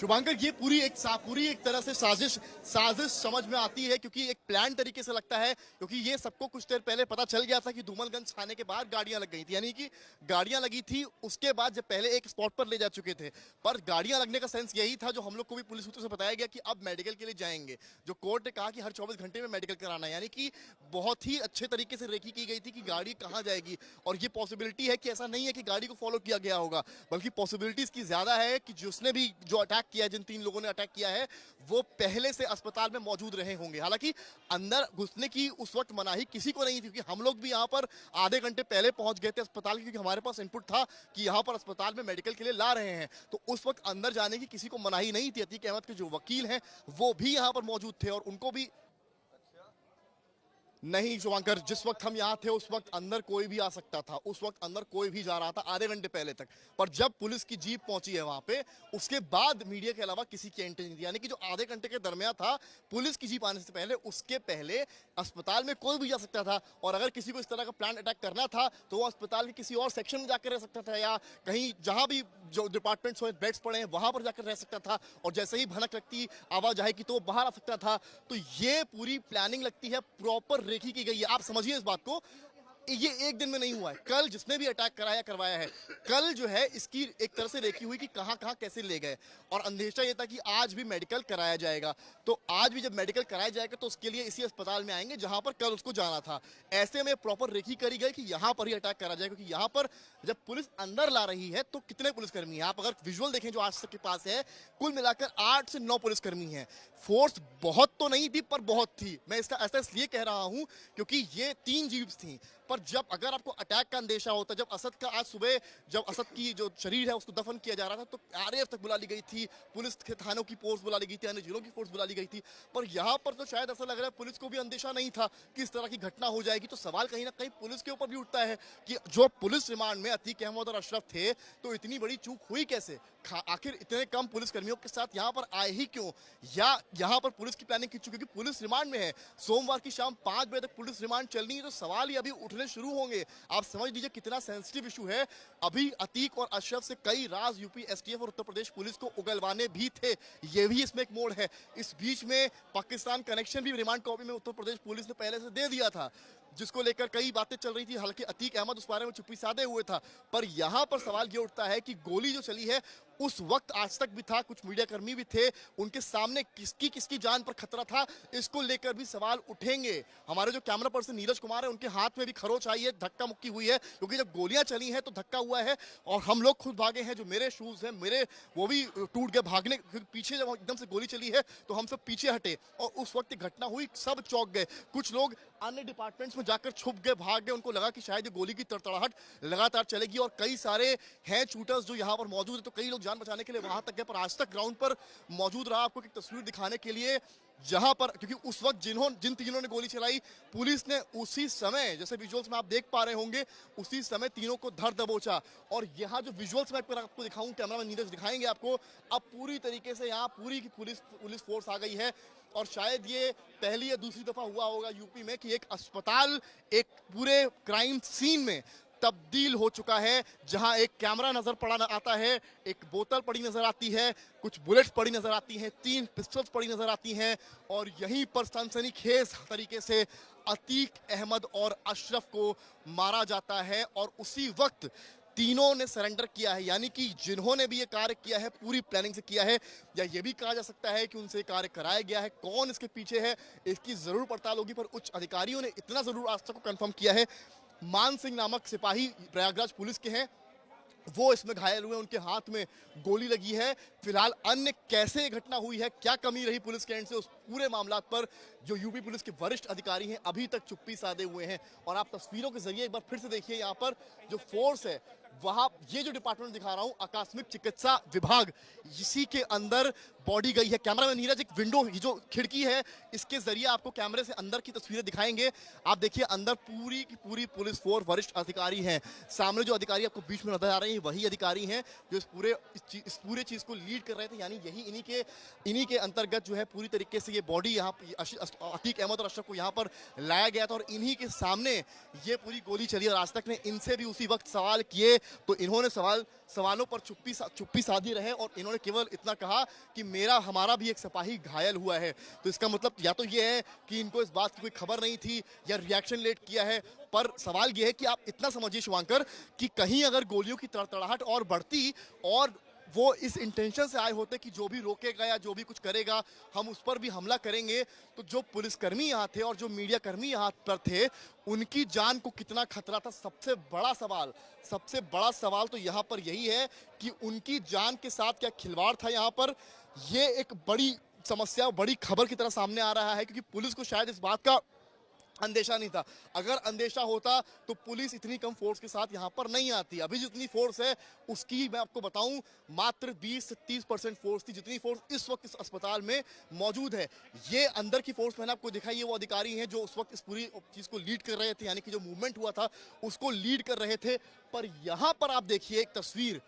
शुभांकर, ये पूरी एक तरह से साजिश समझ में आती है, क्योंकि एक प्लान तरीके से लगता है, क्योंकि ये सबको कुछ देर पहले पता चल गया था कि धूमलगंज थाने के बाहर गाड़ियां लग गई थी, यानी कि गाड़ियां लगी थी उसके बाद जब पहले एक स्पॉट पर ले जा चुके थे। पर गाड़ियां लगने का सेंस यही था, जो हम लोग को भी पुलिस सूत्रों से बताया गया कि अब मेडिकल के लिए जाएंगे। जो कोर्ट ने कहा कि हर 24 घंटे में मेडिकल कराना है, यानी कि बहुत ही अच्छे तरीके से रेकी की गई थी कि गाड़ी कहाँ जाएगी। और ये पॉसिबिलिटी है कि ऐसा नहीं है कि गाड़ी को फॉलो किया गया होगा, बल्कि पॉसिबिलिटी इसकी ज्यादा है कि जिसने भी जो अटैक किया, जिन 3 लोगों ने अटैक किया है, वो पहले से अस्पताल में मौजूद रहे होंगे। हालांकि अंदर घुसने की उस वक्त मनाही किसी को नहीं थी, क्योंकि हम लोग भी यहाँ पर आधे घंटे पहले पहुंच गए थे अस्पताल, क्योंकि हमारे पास इनपुट था कि यहाँ पर अस्पताल में मेडिकल के लिए ला रहे हैं। तो उस वक्त अंदर जाने की किसी को मनाही नहीं थी। अतीक अहमद के जो वकील हैं वो भी यहाँ पर मौजूद थे और उनको भी नहीं। शुभांकर, जिस वक्त हम यहाँ थे उस वक्त अंदर कोई भी आ सकता था, उस वक्त अंदर कोई भी जा रहा था आधे घंटे पहले तक। पर जब पुलिस की जीप पहुंची है वहां पे, उसके बाद मीडिया के अलावा किसी की एंट्री नहीं थी। यानी कि जो आधे घंटे के दरमियान था पुलिस की जीप आने से पहले, उसके पहले अस्पताल में कोई भी जा सकता था। और अगर किसी को इस तरह का प्लान अटैक करना था तो वो अस्पताल के किसी और सेक्शन में जाकर रह सकता था, या कहीं जहां भी जो डिपार्टमेंट्स हो, बेड्स पड़े हैं, वहां पर जाकर रह सकता था। और जैसे ही भनक लगती, आवाज आएगी तो बाहर आ सकता था। तो ये पूरी प्लानिंग लगती है प्रॉपर रेखी की गई है। आप समझिए इस बात को, ये एक दिन में नहीं हुआ है। कल जिसने भी अटैक कराया करवाया है, कल जो है इसकी एक तरह से रेखी हुई कि कहां कहां कैसे ले गए। और अंदेशा ये था कि आज भी मेडिकल कराया जाएगा, तो आज भी जब मेडिकल कराया जाएगा तो उसके लिए इसी अस्पताल में आएंगे जहां पर कल उसको जाना था। ऐसे में प्रॉपर रेखी करी गई कि यहां पर ही अटैक करा जाए, क्योंकि यहां पर जब पुलिस अंदर ला रही है तो कितने पुलिसकर्मी हैं, आप अगर विजुअल देखें जो आज तक के पास है, कुल मिलाकर 8 से 9 पुलिसकर्मी हैं। फोर्स बहुत तो नहीं थी पर बहुत थी। मैं इसका ऐसा इसलिए कह रहा हूं क्योंकि ये 3 जीप्स थी। पर जब अगर आपको अटैक का अंदेशा होता, जब असद का आज सुबह जब असद की जो शरीर है उसको दफन किया जा रहा था, तो आरएएफ तक बुला ली गई थी, पुलिस के थानों की फोर्स बुला ली गई थी, अन्य जिलों की फोर्स बुला ली गई थी। पर यहाँ पर तो शायद ऐसा लग रहा है पुलिस को भी अंदेशा नहीं था कि इस तरह की घटना हो जाएगी। तो सवाल कहीं ना कहीं पुलिस के ऊपर भी उठता है कि जो पुलिस रिमांड में अतीक अहमद और अशरफ थे, तो इतनी बड़ी चूक हुई कैसे? आखिर इतने कम पुलिसकर्मियों के साथ यहाँ पर आए ही क्यों? या यहाँ पर पुलिस की प्लानिंग की चुकी, क्योंकि पुलिस रिमांड में है। सोमवार की शाम 5 बजे तक पुलिस रिमांड चलनी है, तो सवाल ही अभी उठने शुरू होंगे। आप समझ लीजिए कितना सेंसिटिव इशू है। अभी अतीक और अशरफ से कई राज यूपी एसटीएफ और उत्तर प्रदेश पुलिस को उगलवाने भी थे, ये भी इसमें एक मोड़ है। इस बीच में पाकिस्तान कनेक्शन भी रिमांड कॉपी में उत्तर प्रदेश पुलिस ने पहले से दे दिया था, जिसको लेकर कई बातें चल रही थी। हालांकि अतीक अहमद उस बारे में चुप्पी साधे हुए था। पर यहां पर सवाल ये उठता है कि गोली जो चली है उस वक्त आज तक भी था, कुछ मीडिया कर्मी भी थे, उनके सामने किसकी किसकी जान पर खतरा था, इसको लेकर भी सवाल उठेंगे। हमारे जो कैमरा पर्सन नीरज कुमार है, उनके हाथ में भी खरोच आई है, धक्का मुक्की हुई है, क्योंकि जब गोलियां चली हैं तो धक्का हुआ है। और हम लोग खुद भागे हैं, जो मेरे शूज हैं मेरे वो भी टूट गए भागने पीछे। जब एकदम से गोली चली है तो हम सब पीछे हटे, और उस वक्त घटना हुई, सब चौंक गए। कुछ लोग अन्य डिपार्टमेंट्स में जाकर छुप गए, भाग गए, उनको लगा कि शायद ये गोली की तड़तड़ाहट लगातार चलेगी। और कई सारे हैं शूटर्स जो यहाँ पर मौजूद है, तो कई लोग जान बचाने के लिए वहां तक गए। पर आज तक ग्राउंड पर मौजूद रहा, आपको एक तस्वीर दिखाने के लिए, जहां पर क्योंकि उस वक्त जिन तीनों ने गोली चलाई, पुलिस ने उसी समय, जैसे विजुअल्स में आप देख पा रहे होंगे, उसी समय तीनों को धर दबोचा। और यहाँ जो विजुअल्स में आपको दिखाऊं, कैमरामैन नीरज दिखाएंगे आपको, अब पूरी तरीके से यहाँ पूरी की पुलिस फोर्स आ गई है। और शायद ये पहली या दूसरी दफा हुआ होगा यूपी में कि एक अस्पताल एक पूरे क्राइम सीन में तब्दील हो चुका है, जहां एक कैमरा नजर पड़ा आता है, एक बोतल पड़ी नजर आती है, कुछ बुलेट्स पड़ी नजर आती हैं, 3 पिस्टल्स पड़ी नजर आती हैं। और यहीं पर सनसनीखेज तरीके से अतीक अहमद और अशरफ को मारा जाता है। और उसी वक्त तीनों ने सरेंडर किया है, यानी कि जिन्होंने भी ये कार्य किया है पूरी प्लानिंग से किया है, या ये भी कहा जा सकता है कि उनसे कार्य कराया गया है। कौन इसके पीछे है इसकी जरूर पड़ताल होगी, पर उच्च अधिकारियों ने इतना जरूर आज तक को कंफर्म किया है, मान सिंह नामक सिपाही प्रयागराज पुलिस के हैं, वो इसमें घायल हुए, उनके हाथ में गोली लगी है। फिलहाल अन्य कैसे घटना हुई है, क्या कमी रही पुलिस के एंड से, उस पूरे मामलात पर जो यूपी पुलिस के वरिष्ठ अधिकारी हैं अभी तक चुप्पी साधे हुए हैं। और आप तस्वीरों के जरिए एक बार फिर से देखिए, यहाँ पर जो फोर्स है, वहां ये जो डिपार्टमेंट दिखा रहा हूं, आकस्मिक चिकित्सा विभाग, इसी के अंदर बॉडी गई है। कैमरामैन नीरज एक विंडो, ये जो खिड़की है, इसके जरिए आपको कैमरे से अंदर की तस्वीरें दिखाएंगे। आप देखिए अंदर पूरी की पूरी पुलिस फोर्स, वरिष्ठ अधिकारी हैं। सामने जो अधिकारी आपको बीच में नजर आ रहे हैं, वही अधिकारी हैं जो इस पूरे चीज को लीड कर रहे थे। यानी यही इन्हीं के अंतर्गत जो है पूरी तरीके से ये बॉडी यहाँ अतीक अहमद और अशरफ को यहाँ पर लाया गया था, और इन्हीं के सामने ये पूरी गोली चली। और आज तक ने इनसे भी उसी वक्त सवाल किए तो इन्होंने सवालों पर चुप्पी साधी रहे और इन्होंने केवल इतना कहा कि हमारा भी एक सिपाही घायल हुआ है। तो इसका मतलब या तो ये है कि इनको इस बात की कोई खबर नहीं थी या रिएक्शन लेट किया है, पर सवाल ये है कि आप इतना समझिए शुभांकर कि कहीं अगर गोलियों की तड़तड़ाहट और बढ़ती और वो इस इंटेंशन से आए होते कि जो भी रोकेगा या जो भी कुछ करेगा हम उस पर भी हमला करेंगे, तो जो पुलिसकर्मी यहाँ थे और जो मीडिया कर्मी यहाँ पर थे उनकी जान को कितना खतरा था। सबसे बड़ा सवाल तो यहाँ पर यही है कि उनकी जान के साथ क्या खिलवाड़ था यहाँ पर। ये एक बड़ी समस्या, बड़ी खबर की तरह सामने आ रहा है, क्योंकि पुलिस को शायद इस बात का अंदेशा नहीं था। अगर अंदेशा होता तो पुलिस इतनी कम फोर्स के साथ यहाँ पर नहीं आती। अभी जितनी फोर्स है उसकी मैं आपको बताऊं मात्र 20 से 30% फोर्स थी, जितनी फोर्स इस वक्त इस अस्पताल में मौजूद है। ये अंदर की फोर्स मैंने आपको दिखाई है, वो अधिकारी हैं जो उस वक्त इस पूरी चीज को लीड कर रहे थे, यानी कि जो मूवमेंट हुआ था उसको लीड कर रहे थे। पर यहाँ पर आप देखिए एक तस्वीर